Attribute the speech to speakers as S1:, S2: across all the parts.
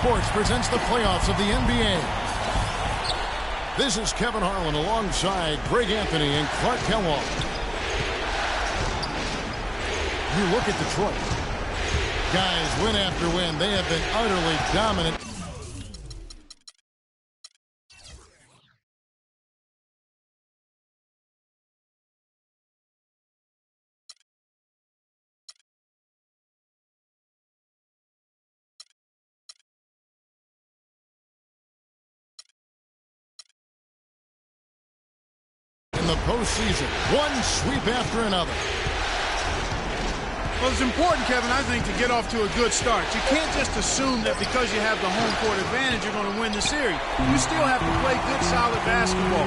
S1: Sports presents the playoffs of the NBA. This is Kevin Harlan alongside Greg Anthony and Clark Kellogg. You look at Detroit. Guys, win after win, they have been utterly dominant. In the postseason, one sweep after another.
S2: Well, it's important, Kevin, I think, to get off to a good start. You can't just assume that because you have the home court advantage, you're going to win the series. You still have to play good, solid basketball.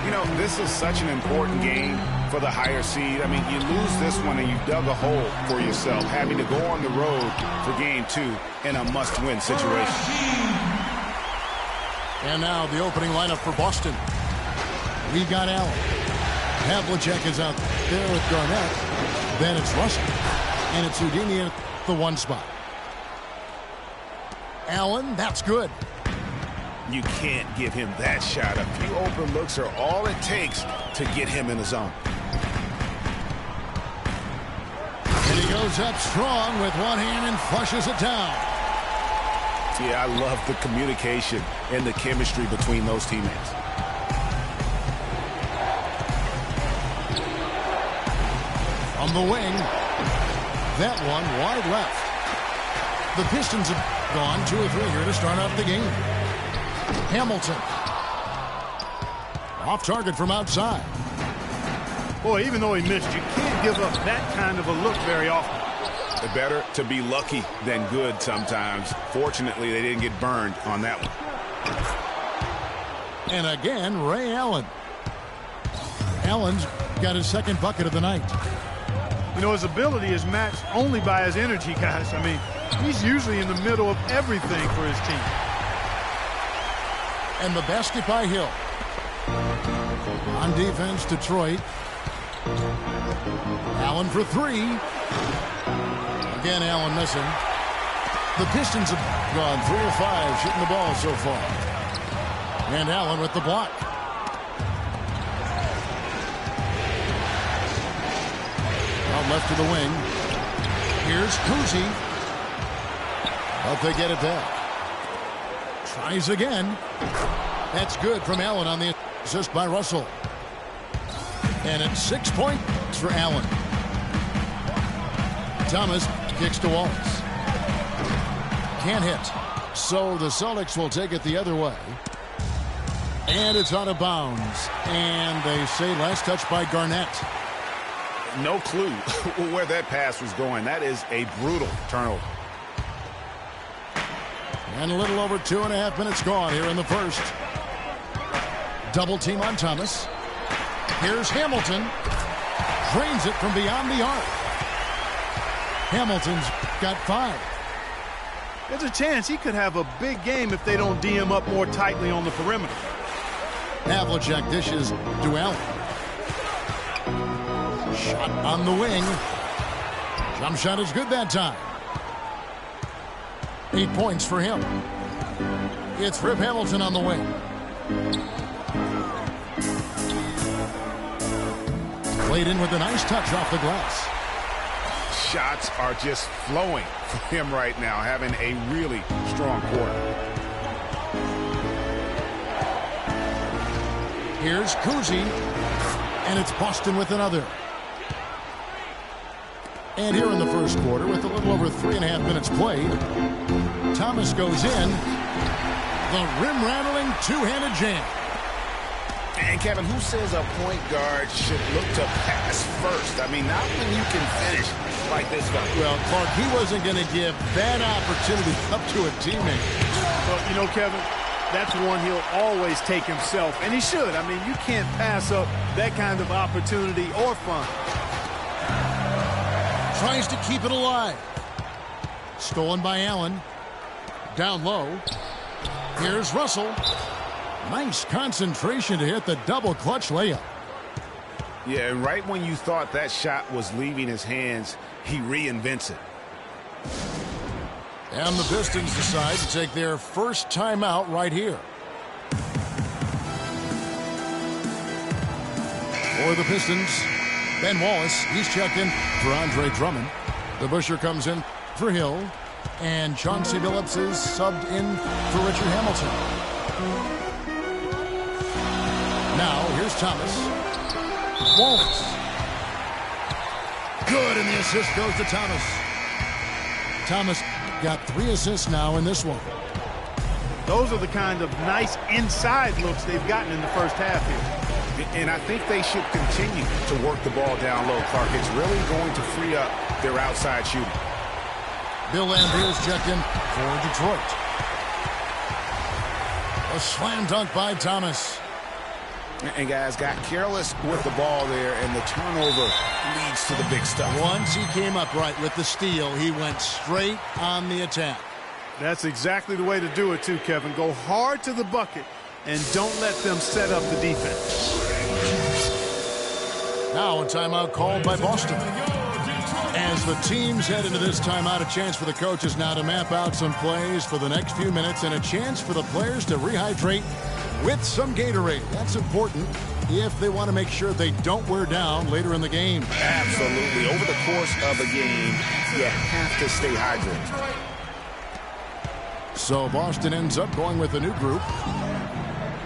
S3: You know, this is such an important game for the higher seed. I mean, you lose this one and you've dug a hole for yourself, having to go on the road for game 2 in a must-win situation.
S1: And now the opening lineup for Boston. We've got Allen. Havlicek is out there with Garnett. Then it's Russell. And it's Houdini at the 1 spot. Allen, that's good.
S3: You can't give him that shot. A few open looks are all it takes to get him in the zone.
S1: And he goes up strong with one hand and flushes it down.
S3: Yeah, I love the communication and the chemistry between those teammates.
S1: On the wing, that one wide left. The Pistons have gone 2 or 3 here to start off the game. Hamilton. Off target from outside.
S2: Boy, even though he missed, you can't give up that kind of a look very often.
S3: It's better to be lucky than good sometimes. Fortunately, they didn't get burned on that one.
S1: And again, Ray Allen. Allen's got his 2nd bucket of the night.
S2: You know, his ability is matched only by his energy, guys. I mean, he's usually in the middle of everything for his team.
S1: And the basket by Hill. On defense, Detroit. Allen for 3. Again, Allen missing. The Pistons have gone 3 or 5 shooting the ball so far. And Allen with the block. Left to the wing. Here's Kuzi. But they get it back. Tries again. That's good from Allen on the assist by Russell. And it's 6 points for Allen. Thomas kicks to Wallace. Can't hit. So the Celtics will take it the other way. And it's out of bounds. And they say last touch by Garnett.
S3: No clue where that pass was going. That is a brutal turnover.
S1: And a little over 2.5 minutes gone here in the first. Double team on Thomas. Here's Hamilton. Drains it from beyond the arc. Hamilton's got 5.
S2: There's a chance he could have a big game if they don't D him up more tightly on the perimeter.
S1: Havlicek dishes to Allen. Shot on the wing. Jump shot is good that time. 8 points for him. It's Rip Hamilton on the wing. Played in with a nice touch off the glass.
S3: Shots are just flowing for him right now, having a really strong quarter.
S1: Here's Kuzi. And it's Boston with another. And here in the first quarter, with a little over 3.5 minutes played, Thomas goes in. The rim-rattling two-handed jam.
S3: And, Kevin, who says a point guard should look to pass first? I mean, not when you can finish like this guy.
S1: Well, Clark, he wasn't going to give that opportunity up to a teammate.
S2: Well, you know, Kevin, that's one he'll always take himself, and he should. I mean, you can't pass up that kind of opportunity or fun.
S1: Tries to keep it alive. Stolen by Allen. Down low. Here's Russell. Nice concentration to hit the double clutch layup.
S3: Yeah, and right when you thought that shot was leaving his hands, he reinvents it.
S1: And the Pistons decide to take their first timeout right here. For the Pistons, Ben Wallace, he's checked in for Andre Drummond. DeBusschere comes in for Hill. And Chauncey Billups is subbed in for Richard Hamilton. Now, here's Thomas. Wallace. Good, and the assist goes to Thomas. Thomas got 3 assists now in this one.
S2: Those are the kind of nice inside looks they've gotten in the first half here.
S3: And I think they should continue to work the ball down low, Clark. It's really going to free up their outside shooting.
S1: Bill Laimbeer's checked in for Detroit. A slam dunk by Thomas.
S3: And guys got careless with the ball there, and the turnover leads to the big stuff.
S1: Once he came up right with the steal, he went straight on the attack.
S2: That's exactly the way to do it too, Kevin. Go hard to the bucket and don't let them set up the defense.
S1: Now a timeout called by Boston. As the teams head into this timeout, a chance for the coaches now to map out some plays for the next few minutes and a chance for the players to rehydrate with some Gatorade. That's important if they want to make sure they don't wear down later in the game.
S3: Absolutely. Over the course of a game, you have to stay hydrated.
S1: So Boston ends up going with a new group.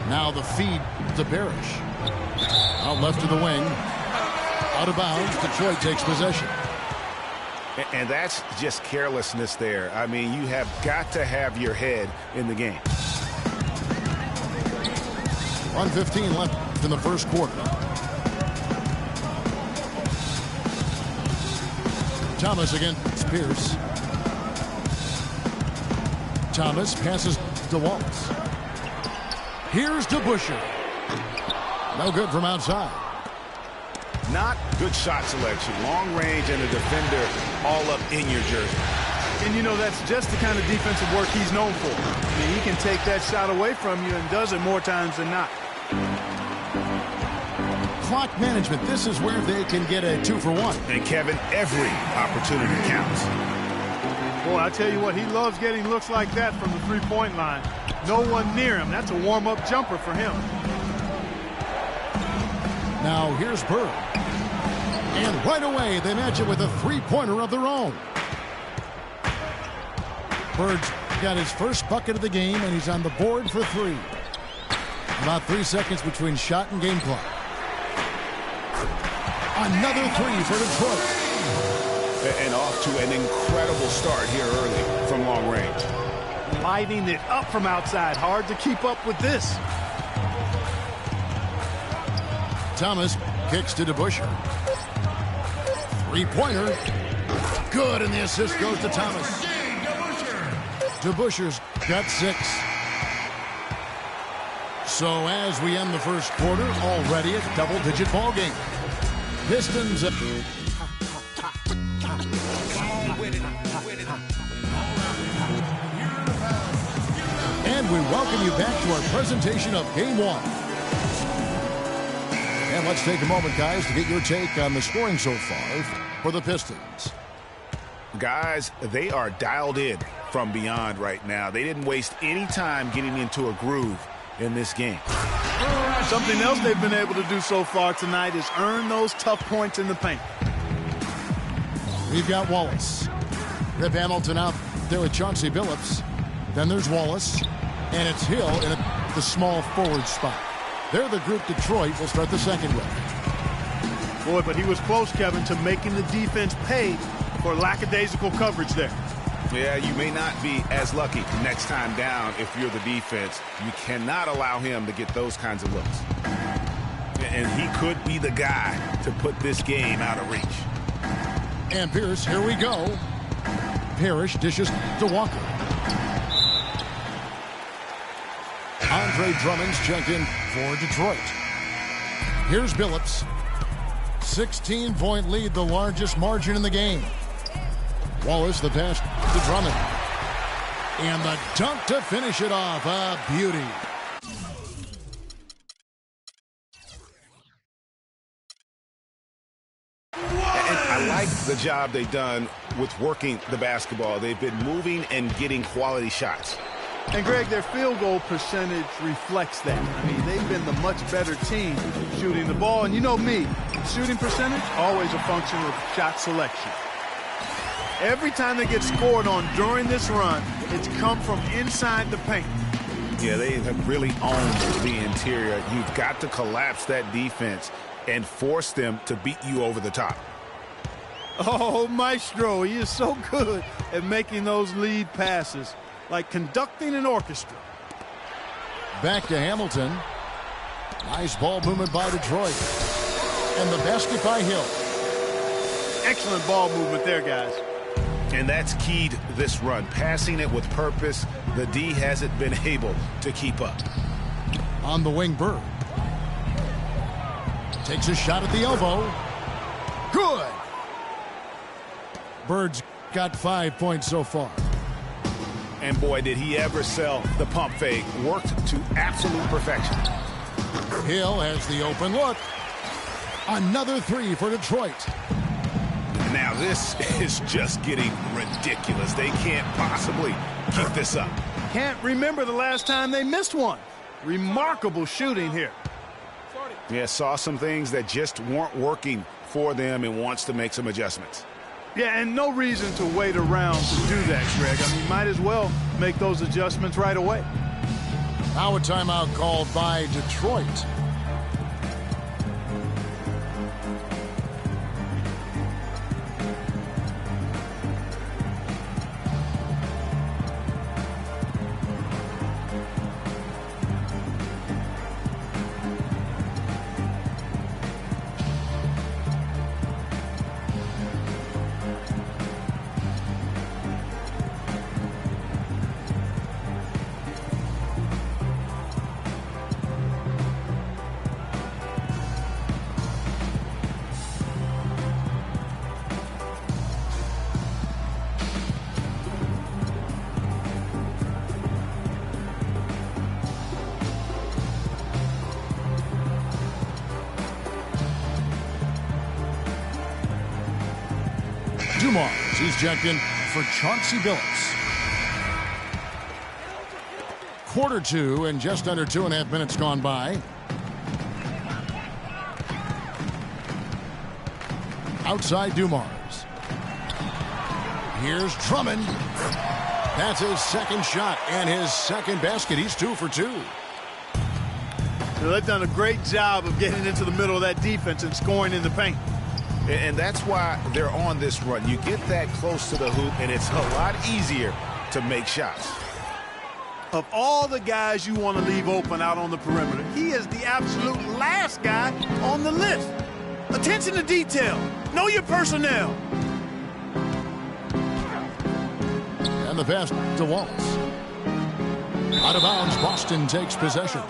S1: Now the feed to Parrish. Out left to the wing. Out of bounds. Detroit takes possession.
S3: And that's just carelessness there. I mean, you have got to have your head in the game.
S1: 1:15 left in the first quarter. Thomas against Pierce. Thomas passes to Wallace. Here's DeBusschere. No good from outside.
S3: Not good shot selection. Long range and a defender all up in your jersey.
S2: And you know, that's just the kind of defensive work he's known for. I mean, he can take that shot away from you and does it more times than not.
S1: Clock management. This is where they can get a 2-for-1.
S3: And Kevin, every opportunity counts.
S2: Boy, I tell you what, he loves getting looks like that from the three-point line. No one near him. That's a warm-up jumper for him.
S1: Now here's Bird. And right away, they match it with a three-pointer of their own. Bird's got his first bucket of the game, and he's on the board for 3. About 3 seconds between shot and game clock. Another 3 for Detroit.
S3: And off to an incredible start here early from long range.
S2: Lighting it up from outside. Hard to keep up with this.
S1: Thomas kicks to DeBusschere. Three-pointer. Good, and the assist goes to Thomas. DeBusschere's got 6. So as we end the first quarter, already a double-digit ball game. Pistons. And we welcome you back to our presentation of Game 1. And let's take a moment, guys, to get your take on the scoring so far for the Pistons.
S3: Guys, they are dialed in from beyond right now. They didn't waste any time getting into a groove in this game.
S2: Something else they've been able to do so far tonight is earn those tough points in the paint.
S1: We've got Wallace. Rip Hamilton out there with Chauncey Billups. Then there's Wallace. And it's Hill in the small forward spot. They're the group Detroit will start the second with.
S2: Boy, but he was close, Kevin, to making the defense pay for lackadaisical coverage there.
S3: Yeah, you may not be as lucky next time down if you're the defense. You cannot allow him to get those kinds of looks. And he could be the guy to put this game out of reach.
S1: And Pierce, here we go. Parrish dishes to Walker. Andre Drummond's checked in for Detroit. Here's Billups. 16-point lead, the largest margin in the game. Wallace, the pass to Drummond. And the dunk to finish it off. A beauty.
S3: And I like the job they've done with working the basketball. They've been moving and getting quality shots.
S2: And, Greg, their field goal percentage reflects that. I mean, they've been the much better team shooting the ball. And you know me, shooting percentage, always a function of shot selection. Every time they get scored on during this run, it's come from inside the paint.
S3: Yeah, they have really owned the interior. You've got to collapse that defense and force them to beat you over the top.
S2: Oh, Maestro, he is so good at making those lead passes, like conducting an orchestra.
S1: Back to Hamilton. Nice ball movement by Detroit. And the basket by Hill.
S2: Excellent ball movement there, guys.
S3: And that's keyed this run. Passing it with purpose. The D hasn't been able to keep up.
S1: On the wing, Bird. Takes a shot at the elbow. Good. Bird's got 5 points so far.
S3: And boy, did he ever sell the pump fake. Worked to absolute perfection.
S1: Hill has the open look. Another three for Detroit.
S3: Now this is just getting ridiculous. They can't possibly keep this up.
S2: Can't remember the last time they missed one. Remarkable shooting here.
S3: Yeah, saw some things that just weren't working for them and wants to make some adjustments.
S2: Yeah, and no reason to wait around to do that, Greg. I mean, might as well make those adjustments right away.
S1: Now a timeout called by Detroit. Dumars, he's checked in for Chauncey Billups. Quarter two and just under 2.5 minutes gone by. Outside Dumars. Here's Drummond. That's his second shot and his second basket. He's 2 for 2.
S2: So they've done a great job of getting into the middle of that defense and scoring in the paint.
S3: And that's why they're on this run. You get that close to the hoop, and it's a lot easier to make shots.
S2: Of all the guys you want to leave open out on the perimeter, he is the absolute last guy on the list. Attention to detail. Know your personnel.
S1: And the pass to Wallace. Out of bounds, Boston takes possession.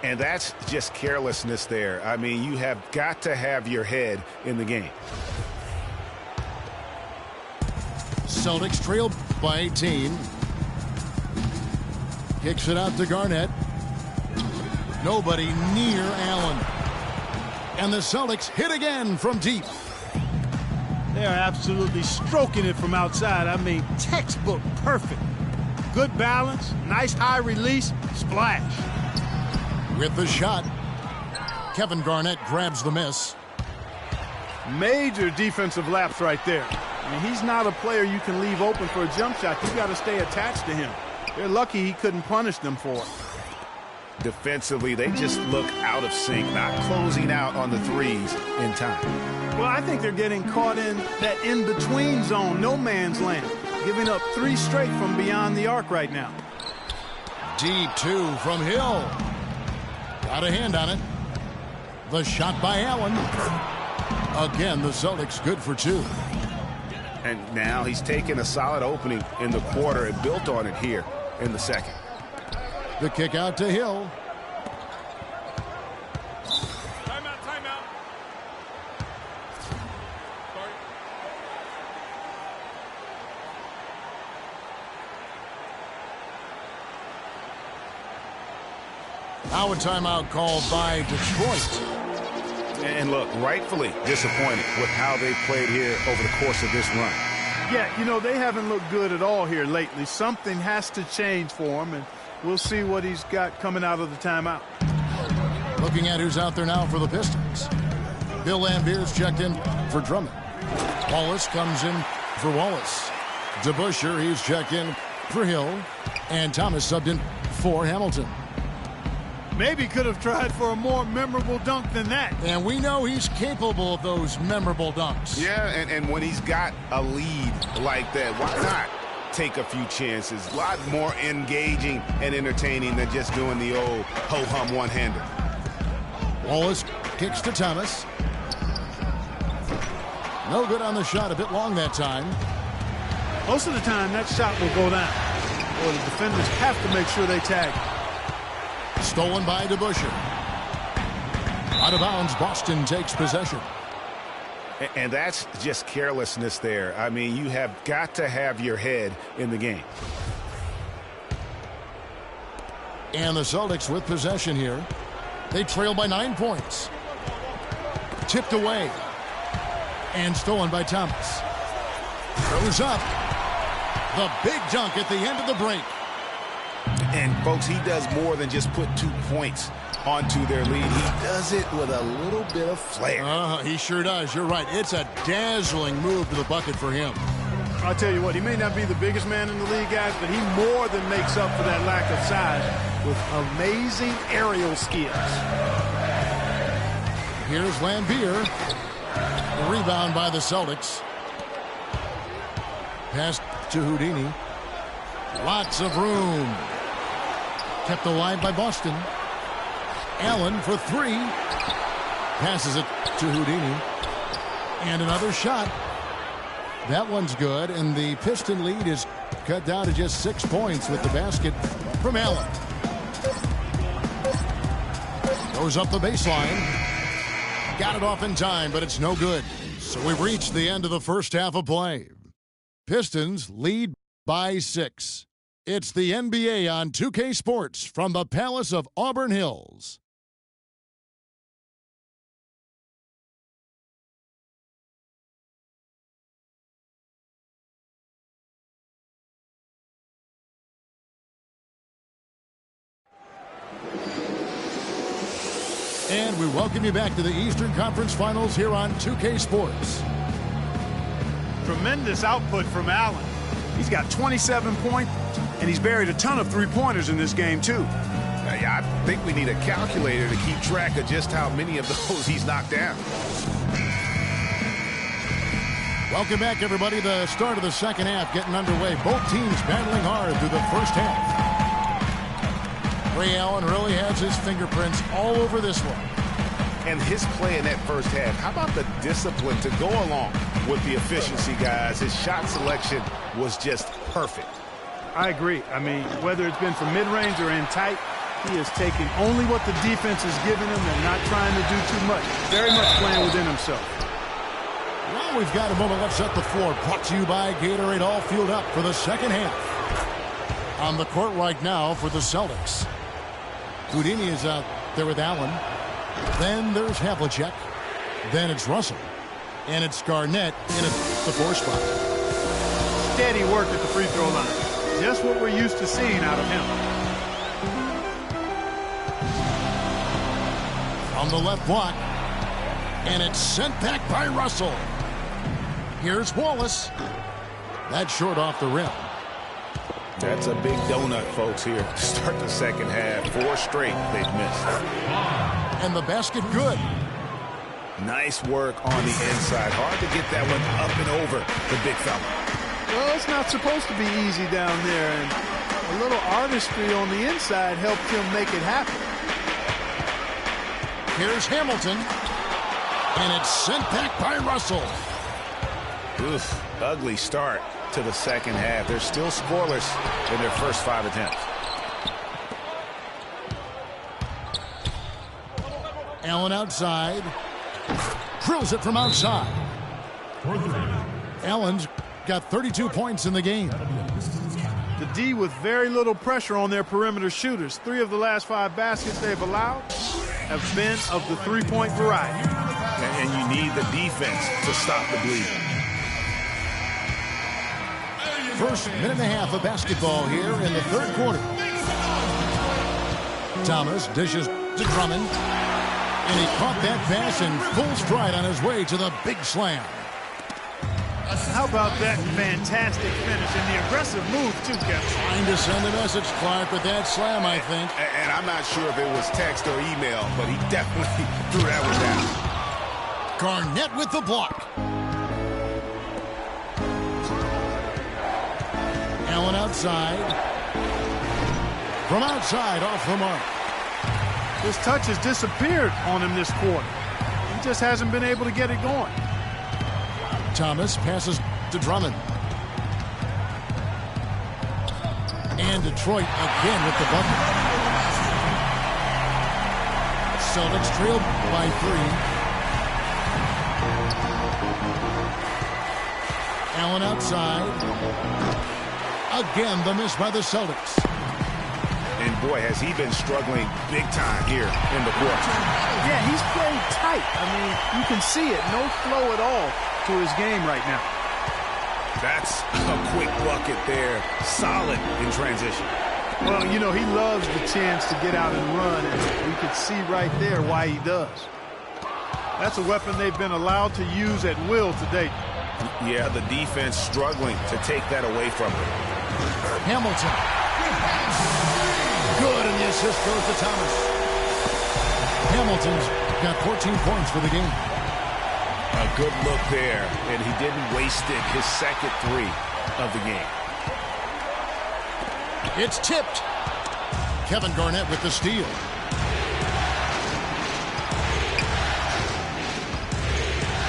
S3: And that's just carelessness there. I mean, you have got to have your head in the game.
S1: Celtics trail by 18. Kicks it out to Garnett. Nobody near Allen. And the Celtics hit again from deep.
S2: They're absolutely stroking it from outside. I mean, textbook perfect. Good balance, nice high release, splash.
S1: With the shot, Kevin Garnett grabs the miss.
S2: Major defensive lapse right there. I mean, he's not a player you can leave open for a jump shot. You've got to stay attached to him. They're lucky he couldn't punish them for it.
S3: Defensively, they just look out of sync, not closing out on the threes in time.
S2: Well, I think they're getting caught in that in-between zone, no man's land, giving up 3 straight from beyond the arc right now.
S1: Deep 2 from Hill. Got a hand on it. The shot by Allen. Again, the Celtics good for 2.
S3: And now he's taken a solid opening in the quarter and built on it here in the second.
S1: The kick out to Hill.
S4: Timeout.
S1: Now a timeout called by Detroit.
S3: And look, rightfully disappointed with how they played here over the course of this run.
S2: Yeah, you know, they haven't looked good at all here lately. Something has to change for him, and we'll see what he's got coming out of the timeout.
S1: Looking at who's out there now for the Pistons. Bill Lambier's checked in for Drummond. Wallace comes in for Wallace. DeBusschere, he's checked in for Hill. And Thomas subbed in for Hamilton.
S2: Maybe could have tried for a more memorable dunk than that.
S1: And we know he's capable of those memorable dunks.
S3: Yeah, and when he's got a lead like that, why not take a few chances? A lot more engaging and entertaining than just doing the old ho-hum one-hander.
S1: Wallace kicks to Thomas. No good on the shot, a bit long that time.
S2: Most of the time, that shot will go down. Or the defenders have to make sure they tag.
S1: Stolen by DeBusschere. Out of bounds, Boston takes possession.
S3: And that's just carelessness there. I mean, you have got to have your head in the game.
S1: And the Celtics with possession here. They trail by 9 points. Tipped away. And stolen by Thomas. Throws up. The big dunk at the end of the break.
S3: And, folks, he does more than just put 2 points onto their lead. He does it with a little bit of flair.
S1: He sure does. You're right. It's a dazzling move to the bucket for him.
S2: I'll tell you what, he may not be the biggest man in the league, guys, but he more than makes up for that lack of size with amazing aerial skills.
S1: Here's Lambier. The rebound by the Celtics. Pass to Houdini. Lots of room. Kept alive by Boston. Allen for 3. Passes it to Houdini. And another shot. That one's good, and the Piston lead is cut down to just 6 points with the basket from Allen. Goes up the baseline. Got it off in time, but it's no good. So we've reached the end of the first half of play. Pistons lead by 6. It's the NBA on 2K Sports from the Palace of Auburn Hills. And we welcome you back to the Eastern Conference Finals here on 2K Sports.
S2: Tremendous output from Allen. He's got 27 points, and he's buried a ton of three-pointers in this game, too.
S3: I think we need a calculator to keep track of just how many of those he's knocked down.
S1: Welcome back, everybody. The start of the second half getting underway. Both teams battling hard through the first half. Ray Allen really has his fingerprints all over this one.
S3: And his play in that first half, how about the discipline to go along with the efficiency, guys? His shot selection was just perfect.
S2: I agree. I mean, whether it's been from mid-range or in tight, he has taken only what the defense has given him and not trying to do too much. Very much playing within himself.
S1: Well, we've got a moment left set the floor. Brought to you by Gatorade, all fueled up for the second half. On the court right now for the Celtics. Houdini is out there with Allen. Then there's Havlicek. Then it's Russell. And it's Garnett in at the 4 spot.
S2: Steady work at the free throw line. Just what we're used to seeing out of him.
S1: On the left block. And it's sent back by Russell. Here's Wallace. That's short off the rim.
S3: That's a big donut, folks, here to start the second half. 4 straight they've missed.
S1: And the basket good.
S3: Nice work on the inside. Hard to get that one up and over the big fella.
S2: Well, it's not supposed to be easy down there, and a little artistry on the inside helped him make it happen.
S1: Here's Hamilton. And it's sent back by Russell.
S3: Oof, ugly start to the second half. They're still scoreless in their first 5 attempts.
S1: Allen outside. Drills it from outside. Allen's got 32 points in the game.
S2: The D with very little pressure on their perimeter shooters. 3 of the last 5 baskets they've allowed have been of the three-point variety.
S3: And you need the defense to stop the bleed.
S1: First minute and a half of basketball here in the third quarter. Thomas dishes to Drummond. And he caught that pass in full stride on his way to the big slam.
S2: How about that fantastic finish and the aggressive move, too, Kevin?
S1: Trying to send a message, Clark, with that slam, I think.
S3: And I'm not sure if it was text or email, but he definitely threw that one down.
S1: Garnett with the block. Allen outside. From outside, off the mark.
S2: His touch has disappeared on him this quarter. He just hasn't been able to get it going.
S1: Thomas passes to Drummond. And Detroit again with the bucket. Celtics trail by 3. Allen outside. Again, the miss by the Celtics.
S3: And boy, has he been struggling big time here in the quarter.
S2: Yeah, he's played tight. I mean, you can see it. No flow at all to his game right now.
S3: That's a quick bucket there. Solid in transition.
S2: Well, you know, he loves the chance to get out and run, and we could see right there why he does. That's a weapon they've been allowed to use at will today.
S3: Yeah, the defense struggling to take that away from him.
S1: Hamilton. Good, and the assist goes to Thomas. Hamilton's got 14 points for the game.
S3: A good look there, and he didn't waste it. His second 3 of the game.
S1: It's tipped. Kevin Garnett with the steal.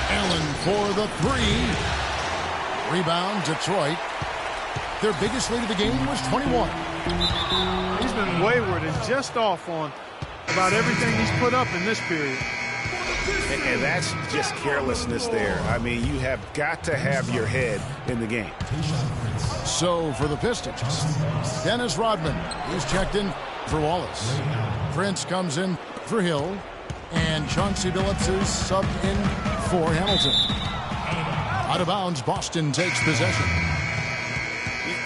S1: Allen for the 3. Rebound, Detroit. Their biggest lead of the game was 21.
S2: He's been wayward and just off on about everything he's put up in this period.
S3: And that's just carelessness there. I mean, you have got to have your head in the game.
S1: So for the Pistons, Dennis Rodman, he's checked in for Wallace. Prince comes in for Hill. And Chauncey Billups is subbed in for Hamilton. Out of bounds, Boston takes possession.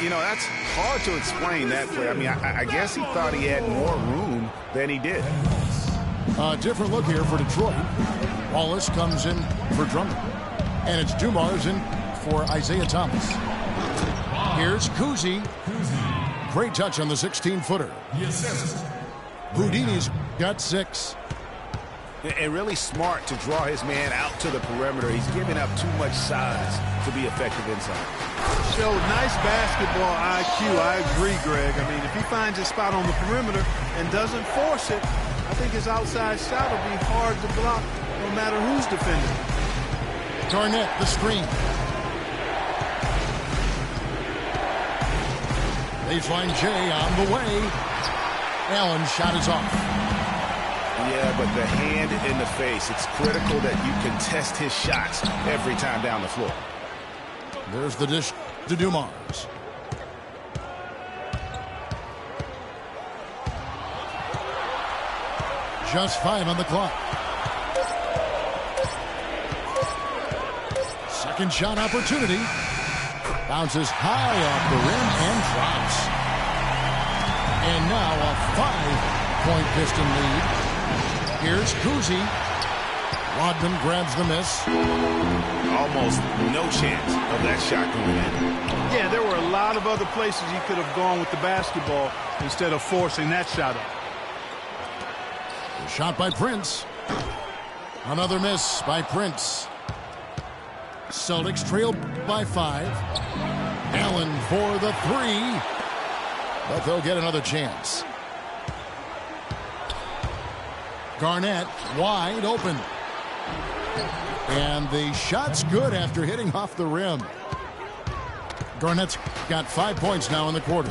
S3: You know, that's hard to explain that play. I mean, I guess he thought he had more room than he did.
S1: A different look here for Detroit. Wallace comes in for Drummond. And it's Dumars in for Isaiah Thomas. Here's Kuzi. Great touch on the 16-footer. Houdini's got 6.
S3: And really smart to draw his man out to the perimeter. He's giving up too much size to be effective inside.
S2: Showed nice basketball IQ. I agree, Greg. I mean, if he finds his spot on the perimeter and doesn't force it, I think his outside shot will be hard to block no matter who's defending.
S1: Garnett, the screen. Baseline J on the way. Allen's shot is off.
S3: Yeah, but the hand in the face, it's critical that you contest his shots every time down the floor.
S1: There's the dish to Dumars. Just 5 on the clock. Second shot opportunity. Bounces high off the rim and drops. And now a 5-point Piston lead. Here's Kuzi. Rodman grabs the miss.
S3: Almost no chance of that shot going in.
S2: Yeah, there were a lot of other places he could have gone with the basketball instead of forcing that shot up.
S1: The shot by Prince. Another miss by Prince. Celtics trail by 5. Allen for the 3. But they'll get another chance. Garnett wide open. And the shot's good after hitting off the rim. Garnett's got 5 points now in the quarter.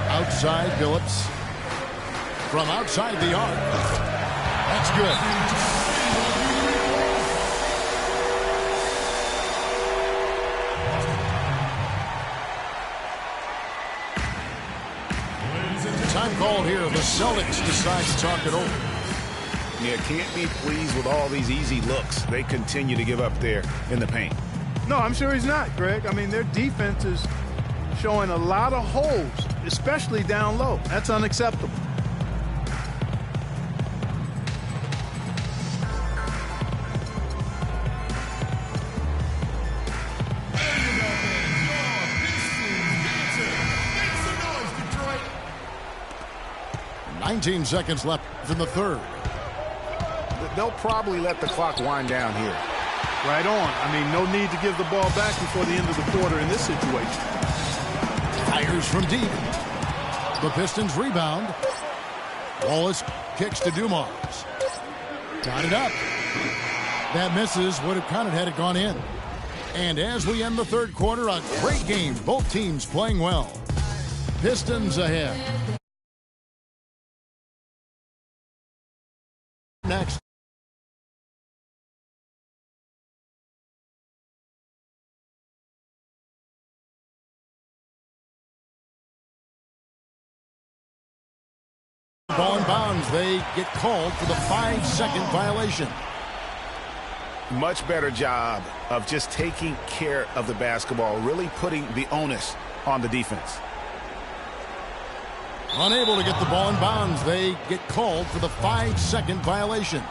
S1: Outside Billups. From outside the arc. That's good. Time called here. The Celtics decide to talk it over.
S3: Yeah, can't be pleased with all these easy looks they continue to give up there in the paint.
S2: No, I'm sure he's not, Greg. I mean, their defense is showing a lot of holes, especially down low. That's unacceptable.
S1: Make some noise, Detroit. 19 seconds left in the third.
S3: They'll probably let the clock wind down here.
S2: Right on. I mean, no need to give the ball back before the end of the quarter in this situation.
S1: Fires from deep. The Pistons rebound. Wallace kicks to Dumars. Got it up. That misses. Would have counted had it gone in. And as we end the third quarter, a great game. Both teams playing well. Pistons ahead. Next. Ball in bounds. They get called for the 5-second violation.
S3: Much better job of just taking care of the basketball, really putting the onus on the defense.
S1: Unable to get the ball in bounds. They get called for the 5-second violation.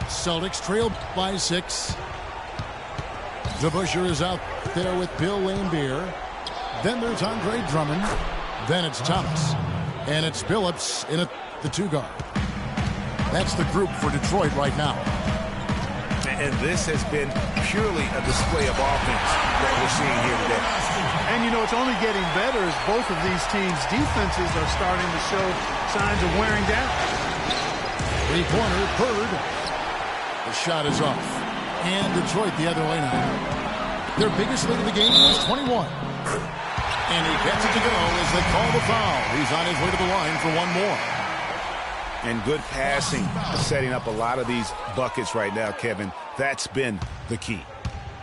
S1: Celtics trail by 6. DeBusschere is out there with Bill Laimbeer. Then there's Andre Drummond. Then it's Thomas. And it's Billups in the 2-guard. That's the group for Detroit right now.
S3: And this has been purely a display of offense that we're seeing here today.
S2: And, you know, it's only getting better as both of these teams' defenses are starting to show signs of wearing down.
S1: Three-pointer, Bird. The shot is off. And Detroit the other way now. Their biggest lead of the game is 21. And he gets it to go as they call the foul. He's on his way to the line for one more.
S3: And good passing, setting up a lot of these buckets right now, Kevin. That's been the key.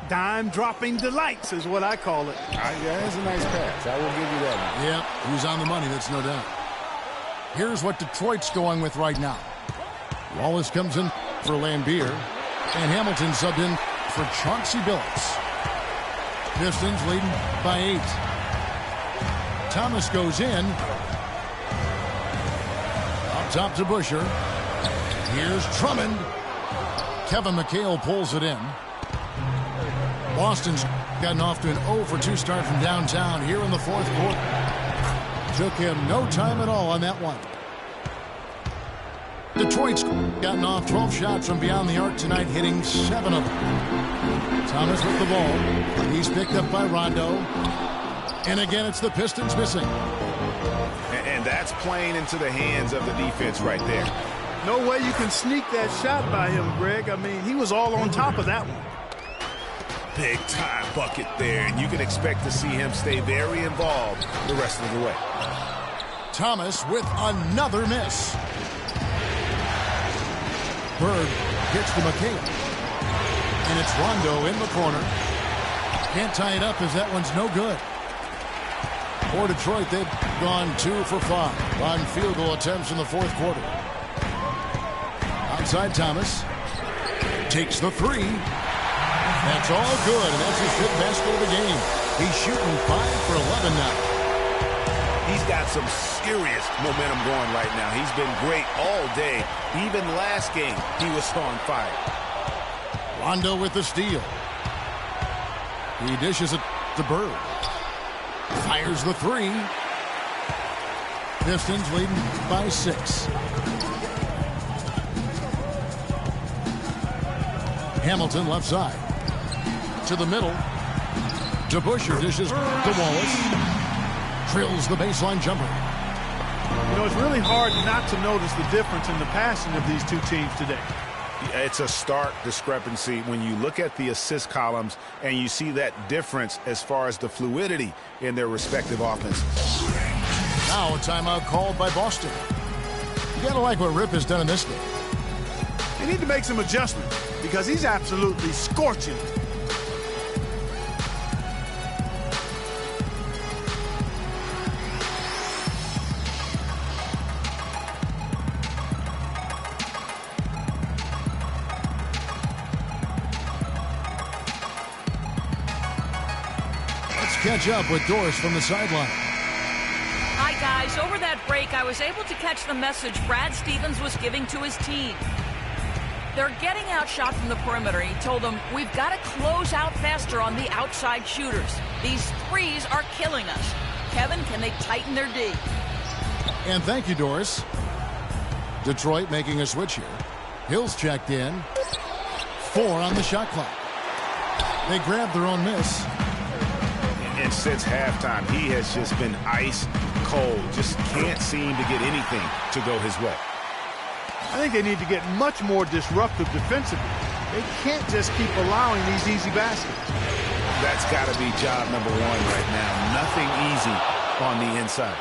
S2: Dime-dropping delights is what I call it.
S3: Yeah, that's a nice pass. I will give you that one.
S1: Yep, he's on the money, that's no doubt. Here's what Detroit's going with right now. Wallace comes in for Laimbeer. And Hamilton subbed in for Chauncey Billups. Pistons leading by 8. Thomas goes in. Up top to Busher. Here's Drummond. Kevin McHale pulls it in. Boston's gotten off to an 0 for 2 start from downtown here in the fourth quarter. Took him no time at all on that one. Detroit's gotten off 12 shots from beyond the arc tonight, hitting 7 of them. Thomas with the ball. He's picked up by Rondo. And again, it's the Pistons missing.
S3: And that's playing into the hands of the defense right there.
S2: No way you can sneak that shot by him, Greg. I mean, he was all on top of that one.
S3: Big time bucket there, and you can expect to see him stay very involved the rest of the way.
S1: Thomas with another miss. Bird gets to McHale. And it's Rondo in the corner. Can't tie it up as that one's no good. For Detroit, they've gone 2 for 5 on field goal attempts in the fourth quarter. Outside Thomas. Takes the 3. That's all good, and that's his 5th basket of the game. He's shooting 5 for 11 now.
S3: He's got some serious momentum going right now. He's been great all day. Even last game, he was on fire.
S1: Rondo with the steal. He dishes it to Bird. Fires the 3. Pistons leading by 6. Hamilton left side. To the middle. DeBusschere dishes to Wallace. Drills the baseline jumper.
S2: You know, it's really hard not to notice the difference in the passing of these two teams today.
S3: It's a stark discrepancy when you look at the assist columns and you see that difference as far as the fluidity in their respective offenses.
S1: Now a timeout called by Boston. You gotta like what Rip has done in this game.
S2: They need to make some adjustments because he's absolutely scorching.
S1: catch up with Doris from the sideline.
S5: Hi, guys. Over that break, I was able to catch the message Brad Stevens was giving to his team. They're getting outshot from the perimeter. He told them, we've got to close out faster on the outside shooters. These threes are killing us. Kevin, can they tighten their D?
S1: And thank you, Doris. Detroit making a switch here. Hill's checked in. 4 on the shot clock. They grab their own miss.
S3: And since halftime, he has just been ice cold. Just can't seem to get anything to go his way.
S2: I think they need to get much more disruptive defensively. They can't just keep allowing these easy baskets.
S3: That's got to be job number 1 right now. Nothing easy on the inside.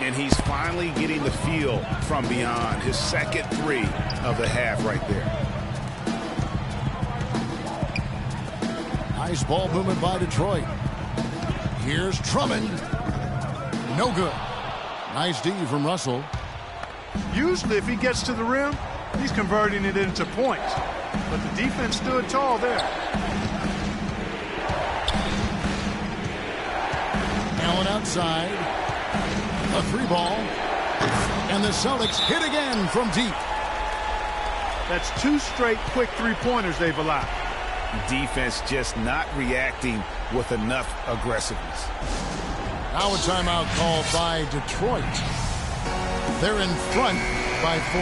S3: And he's finally getting the feel from beyond. His second 3 of the half right there.
S1: Nice ball movement by Detroit. Here's Drummond. No good. Nice D from Russell.
S2: Usually if he gets to the rim, he's converting it into points. But the defense stood tall there.
S1: Allen outside. A 3 ball. And the Celtics hit again from deep.
S2: That's 2 straight quick 3-pointers they've allowed.
S3: Defense just not reacting with enough aggressiveness.
S1: Now a timeout called by Detroit. They're in front by 4.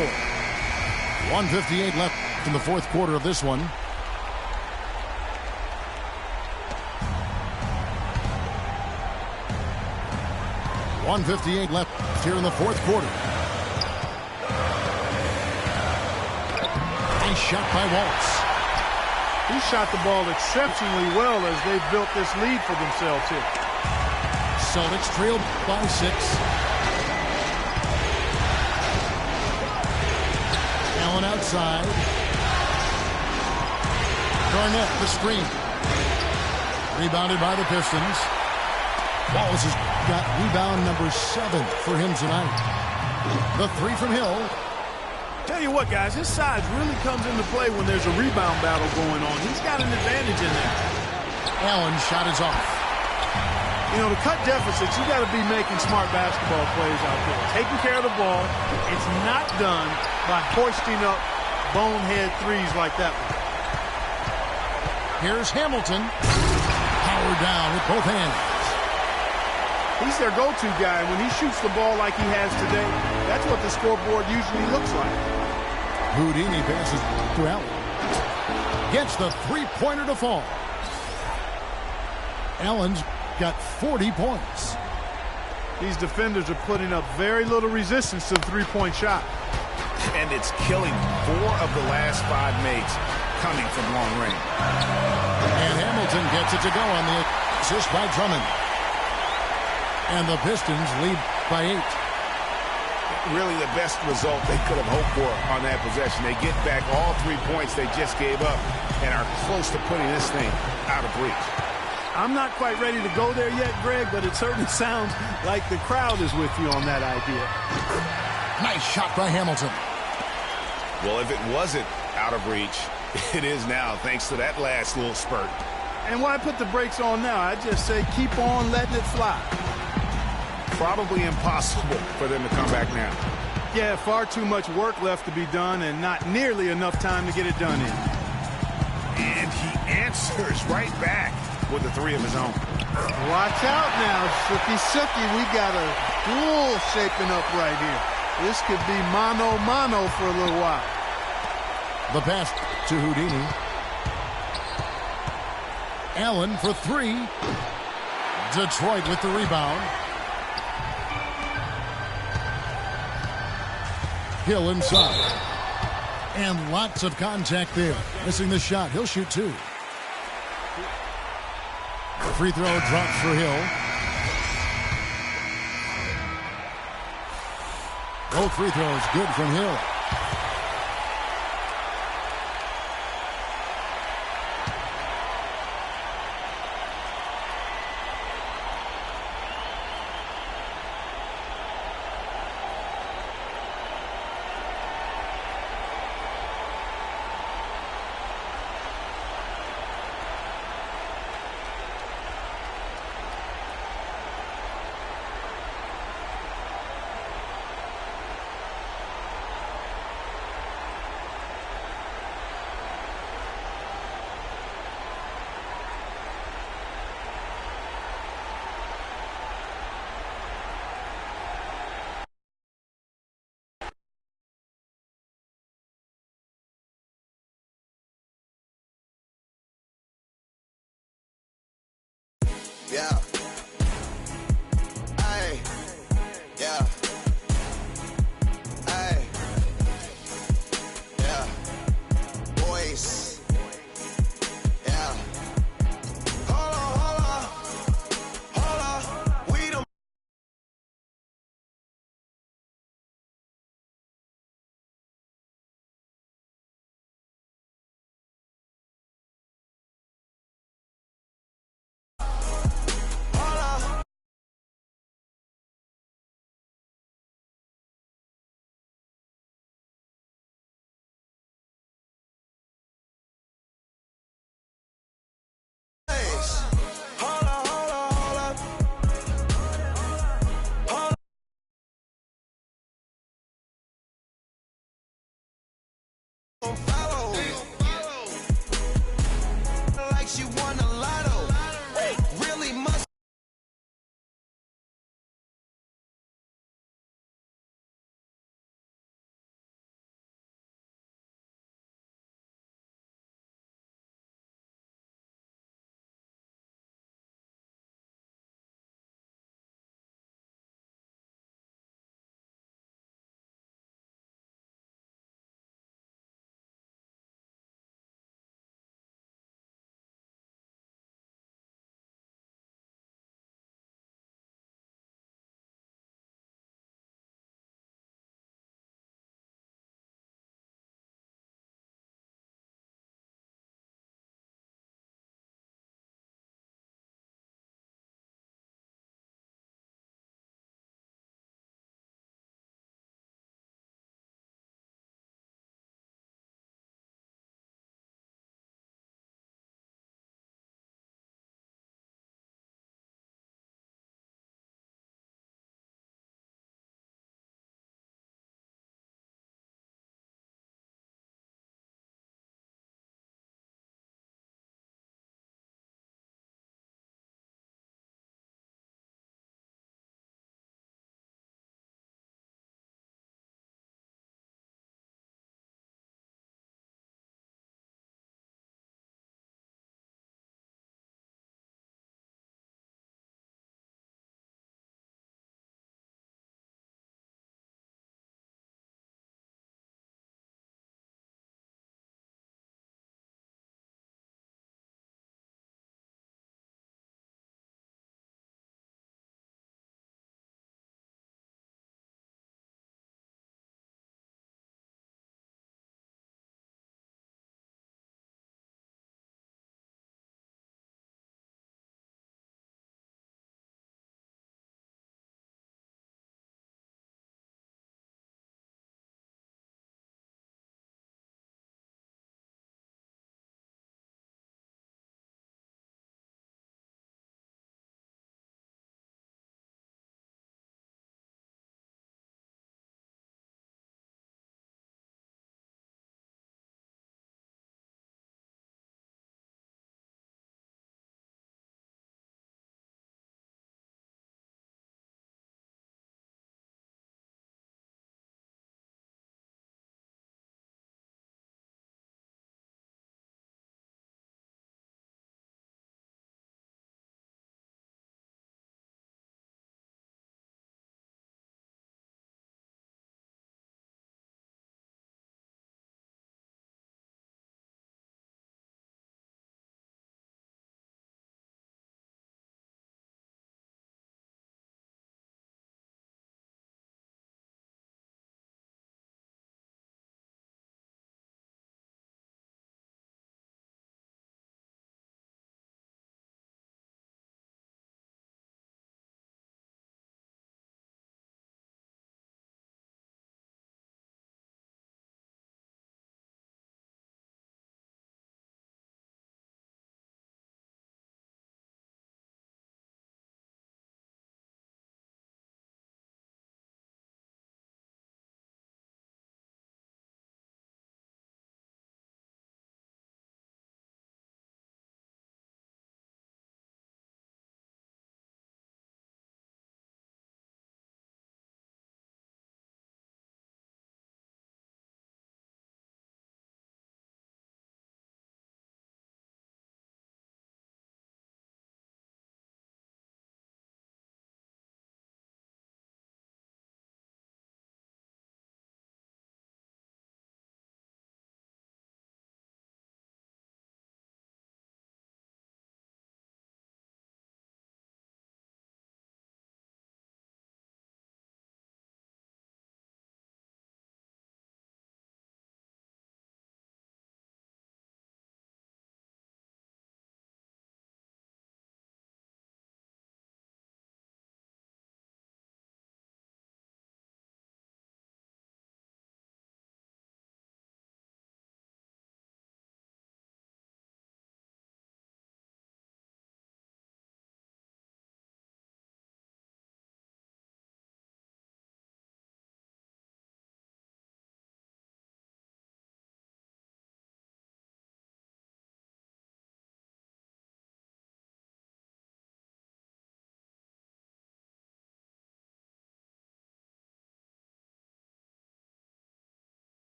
S1: 1:58 left in the fourth quarter of this one. .158 left here in the fourth quarter. Nice shot by Waltz.
S2: He shot the ball exceptionally well as they've built this lead for themselves here.
S1: Celtics trailed by 6. Allen outside. Garnett the screen. Rebounded by the Pistons. Wallace has got rebound number 7 for him tonight. The 3 from Hill.
S2: Tell you what, guys, his size really comes into play when there's a rebound battle going on. He's got an advantage in there.
S1: Allen's shot is off.
S2: You know, to cut deficits, you got to be making smart basketball plays out there. Taking care of the ball. It's not done by hoisting up bonehead threes like that one.
S1: Here's Hamilton. Powered down with both hands.
S2: He's their go-to guy. When he shoots the ball like he has today, that's what the scoreboard usually looks like.
S1: Houdini passes to Allen. Gets the 3-pointer to fall. Allen's got 40 points.
S2: These defenders are putting up very little resistance to the 3-point shot.
S3: And it's killing 4 of the last 5 makes coming from long range.
S1: And Hamilton gets it to go on the assist by Drummond. And the Pistons lead by 8.
S3: Really the best result they could have hoped for on that possession. They get back all 3 points they just gave up and are close to putting this thing out of reach.
S2: I'm not quite ready to go there yet, Greg, but it certainly sounds like the crowd is with you on that idea.
S1: Nice shot by Hamilton.
S3: Well, if it wasn't out of reach, it is now, thanks to that last little spurt.
S2: And why put the brakes on now? I just say keep on letting it fly.
S3: Probably impossible for them to come back now.
S2: Yeah, far too much work left to be done and not nearly enough time to get it done in.
S3: And he answers right back with the 3 of his own.
S2: Watch out now, Sookie. We got a duel shaping up right here. This could be mano-mano for a little while.
S1: The pass to Houdini. Allen for 3. Detroit with the rebound. Hill inside. And lots of contact there. Missing the shot. He'll shoot 2. Free throw drops for Hill. Both free throws good from Hill.
S6: Yeah.